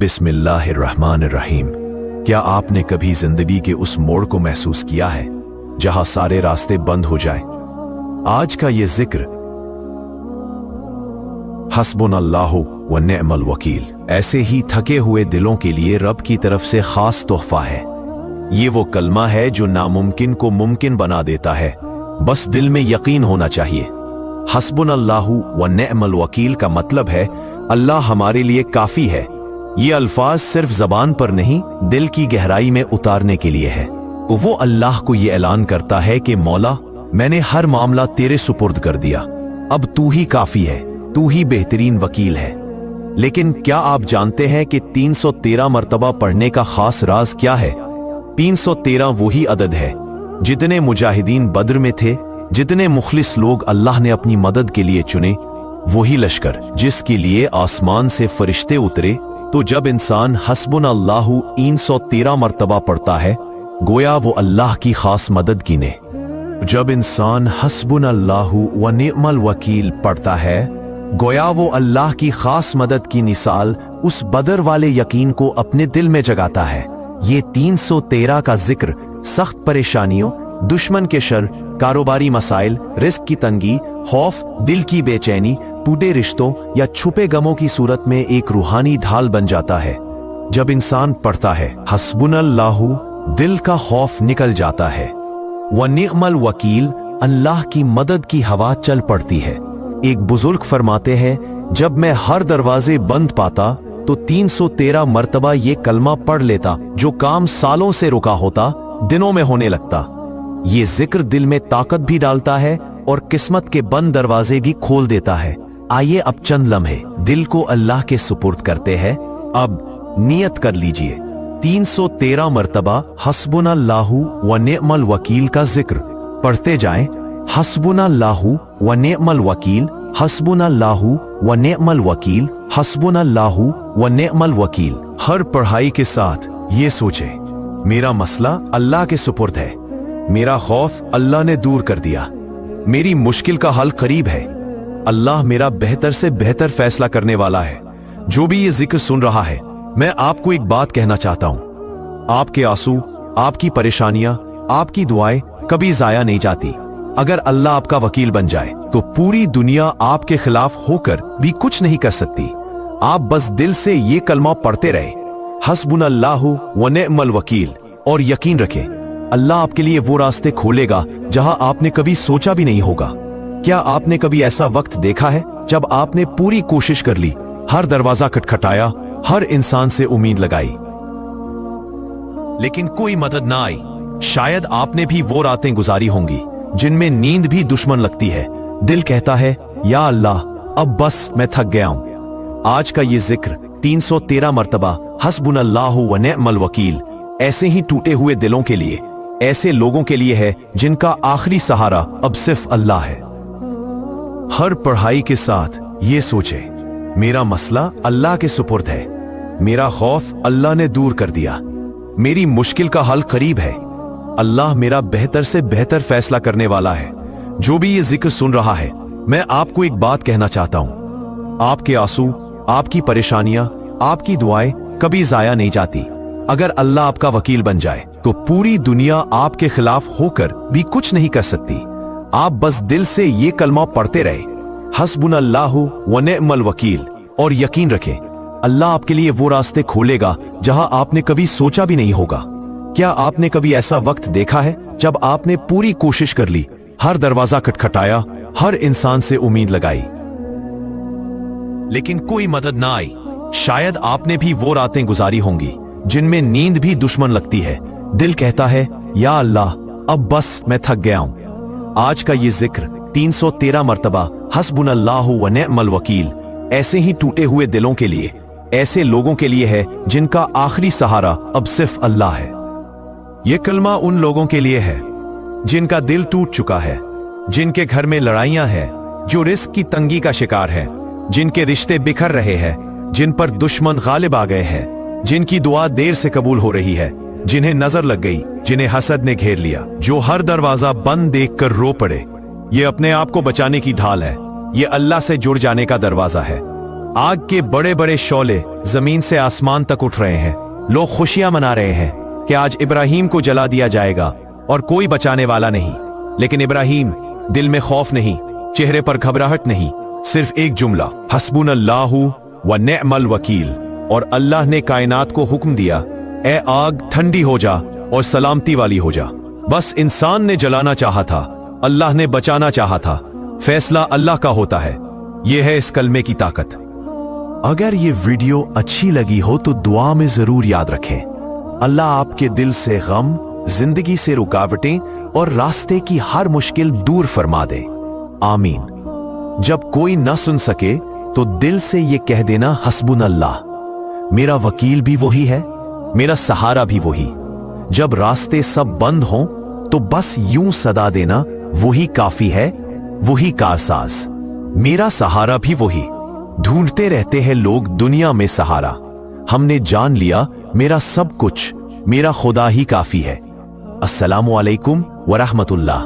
बिस्मिल्लाहिर्रहमानिर्रहीम। क्या आपने कभी जिंदगी के उस मोड़ को महसूस किया है जहां सारे रास्ते बंद हो जाए? आज का ये जिक्र हस्बुनल्लाहु व निअमल वकील ऐसे ही थके हुए दिलों के लिए रब की तरफ से खास तोहफा है। ये वो कलमा है जो नामुमकिन को मुमकिन बना देता है, बस दिल में यकीन होना चाहिए। हस्बुनल्लाहु व निअमल वकील का मतलब है अल्लाह हमारे लिए काफी है। ये अल्फाज सिर्फ जबान पर नहीं, दिल की गहराई में उतारने के लिए है। वो अल्लाह को ये ऐलान करता है कि मौला, मैंने हर मामला तेरे सुपुर्द कर दिया, अब तू ही काफी है, तू ही बेहतरीन वकील है। लेकिन क्या आप जानते हैं कि 313 मर्तबा पढ़ने का खास राज क्या है? 313 वही अदद है जितने मुजाहिदीन बद्र में थे, जितने मुखलिस लोग अल्लाह ने अपनी मदद के लिए चुने, वही लश्कर जिसके लिए आसमान से फरिश्ते उतरे। तो जब इंसान हस्बुनल्लाहु 313 मर्तबा पढ़ता है, गोया वो अल्लाह की खास मदद गिने। जब इंसान हस्बुनल्लाहु व निअमल वकील पढ़ता है, गोया वो अल्लाह की खास मदद की मिसाल उस बदर वाले यकीन को अपने दिल में जगाता है। ये 313 का जिक्र सख्त परेशानियों, दुश्मन के शर, कारोबारी मसाइल, रिस्क की तंगी, खौफ, दिल की बेचैनी, टूटे रिश्तों या छुपे गमों की सूरत में एक रूहानी ढाल बन जाता है। जब इंसान पढ़ता है हस्बुनल्लाहु, दिल का खौफ निकल जाता है। व निअमल वकील, अल्लाह की मदद की हवा चल पड़ती है। एक बुजुर्ग फरमाते हैं, जब मैं हर दरवाजे बंद पाता तो 313 मर्तबा ये कलमा पढ़ लेता, जो काम सालों से रुका होता दिनों में होने लगता। ये जिक्र दिल में ताकत भी डालता है और किस्मत के बंद दरवाजे भी खोल देता है। आइए अब चंद लम्हे दिल को अल्लाह के सुपुर्द करते हैं। अब नियत कर लीजिए, 313 मर्तबा हस्बुनल्लाहु व निअमल वकील का जिक्र पढ़ते जाएं। हस्बुनल्लाहु व निअमल वकील, हस्बुनल्लाहु व निअमल वकील, हस्बुनल्लाहु व निअमल वकील। हर पढ़ाई के साथ ये सोचे, मेरा मसला अल्लाह के सुपुर्द है, मेरा खौफ अल्लाह ने दूर कर दिया, मेरी मुश्किल का हल करीब है, अल्लाह मेरा बेहतर से बेहतर फैसला करने वाला है। जो भी ये जिक्र सुन रहा है, मैं आपको एक बात कहना चाहता हूं, आपके आंसू, आपकी परेशानियां, आपकी दुआएं कभी जाया नहीं जाती। अगर अल्लाह आपका वकील बन जाए तो पूरी दुनिया आपके खिलाफ होकर भी कुछ नहीं कर सकती। आप बस दिल से ये कलमा पढ़ते रहे, हस्बुनल्लाहु व निअमल वकील, और यकीन रखें अल्लाह आपके लिए वो रास्ते खोलेगा जहां आपने कभी सोचा भी नहीं होगा। क्या आपने कभी ऐसा वक्त देखा है जब आपने पूरी कोशिश कर ली, हर दरवाजा खटखटाया, हर इंसान से उम्मीद लगाई, लेकिन कोई मदद ना आई? शायद आपने भी वो रातें गुजारी होंगी जिनमें नींद भी दुश्मन लगती है। दिल कहता है, या अल्लाह, अब बस मैं थक गया हूं। आज का ये जिक्र 313 मर्तबा हस्बुनल्लाहु व निअमल वकील ऐसे ही टूटे हुए दिलों के लिए, ऐसे लोगों के लिए है जिनका आखिरी सहारा अब सिर्फ अल्लाह है। हर पढ़ाई के साथ ये सोचे, मेरा मसला अल्लाह के सुपुर्द है, मेरा खौफ अल्लाह ने दूर कर दिया, मेरी मुश्किल का हल करीब है, अल्लाह मेरा बेहतर से बेहतर फैसला करने वाला है। जो भी ये जिक्र सुन रहा है, मैं आपको एक बात कहना चाहता हूं, आपके आंसू, आपकी परेशानियां, आपकी दुआएं कभी जाया नहीं जाती। अगर अल्लाह आपका वकील बन जाए तो पूरी दुनिया आपके खिलाफ होकर भी कुछ नहीं कर सकती। आप बस दिल से ये कलमा पढ़ते रहे, हस्बुनल्लाहु व निअमल वकील, और यकीन रखें अल्लाह आपके लिए वो रास्ते खोलेगा जहां आपने कभी सोचा भी नहीं होगा। क्या आपने कभी ऐसा वक्त देखा है जब आपने पूरी कोशिश कर ली, हर दरवाजा खटखटाया, हर इंसान से उम्मीद लगाई, लेकिन कोई मदद ना आई? शायद आपने भी वो रातें गुजारी होंगी जिनमें नींद भी दुश्मन लगती है। दिल कहता है, या अल्लाह, अब बस मैं थक गया हूं। आज का ये जिक्र 313 मर्तबा हस्बुनल्लाहु व निअमल वकील ऐसे ही टूटे हुए दिलों के लिए, ऐसे लोगों के लिए है जिनका आखिरी सहारा अब सिर्फ अल्लाह है। ये कलमा उन लोगों के लिए है जिनका दिल टूट चुका है, जिनके घर में लड़ाइयां हैं, जो रिस्क की तंगी का शिकार है, जिनके रिश्ते बिखर रहे हैं, जिन पर दुश्मन गालिब आ गए हैं, जिनकी दुआ देर से कबूल हो रही है, जिन्हें नजर लग गई, जिन्हें हसद ने घेर लिया, जो हर दरवाजा बंद देखकर रो पड़े। ये अपने आप को बचाने की ढाल है, ये अल्लाह से जुड़ जाने का दरवाजा है। आग के बड़े बड़े शोले जमीन से आसमान तक उठ रहे हैं। लोग खुशियां मना रहे हैं कि आज इब्राहिम को जला दिया जाएगा और कोई बचाने वाला नहीं। लेकिन इब्राहिम, दिल में खौफ नहीं, चेहरे पर घबराहट नहीं, सिर्फ एक जुमला, हस्बुनल्लाहु व निअमल वकील। और अल्लाह ने कायनात को हुक्म दिया, ए आग ठंडी हो जा और सलामती वाली हो जा। बस इंसान ने जलाना चाहा था, अल्लाह ने बचाना चाहा था। फैसला अल्लाह का होता है। यह है इस कलमे की ताकत। अगर ये वीडियो अच्छी लगी हो तो दुआ में जरूर याद रखें, अल्लाह आपके दिल से गम, जिंदगी से रुकावटें और रास्ते की हर मुश्किल दूर फरमा दे। आमीन। जब कोई न सुन सके तो दिल से ये कह देना, हस्बुनल्लाह, मेरा वकील भी वही है, मेरा सहारा भी वही। जब रास्ते सब बंद हों तो बस यूं सदा देना, वही काफी है, वही कारसाज, मेरा सहारा भी वही। ढूंढते रहते हैं लोग दुनिया में सहारा, हमने जान लिया मेरा सब कुछ, मेरा खुदा ही काफी है। अस्सलामु अलैकुम व रहमतुल्लाह।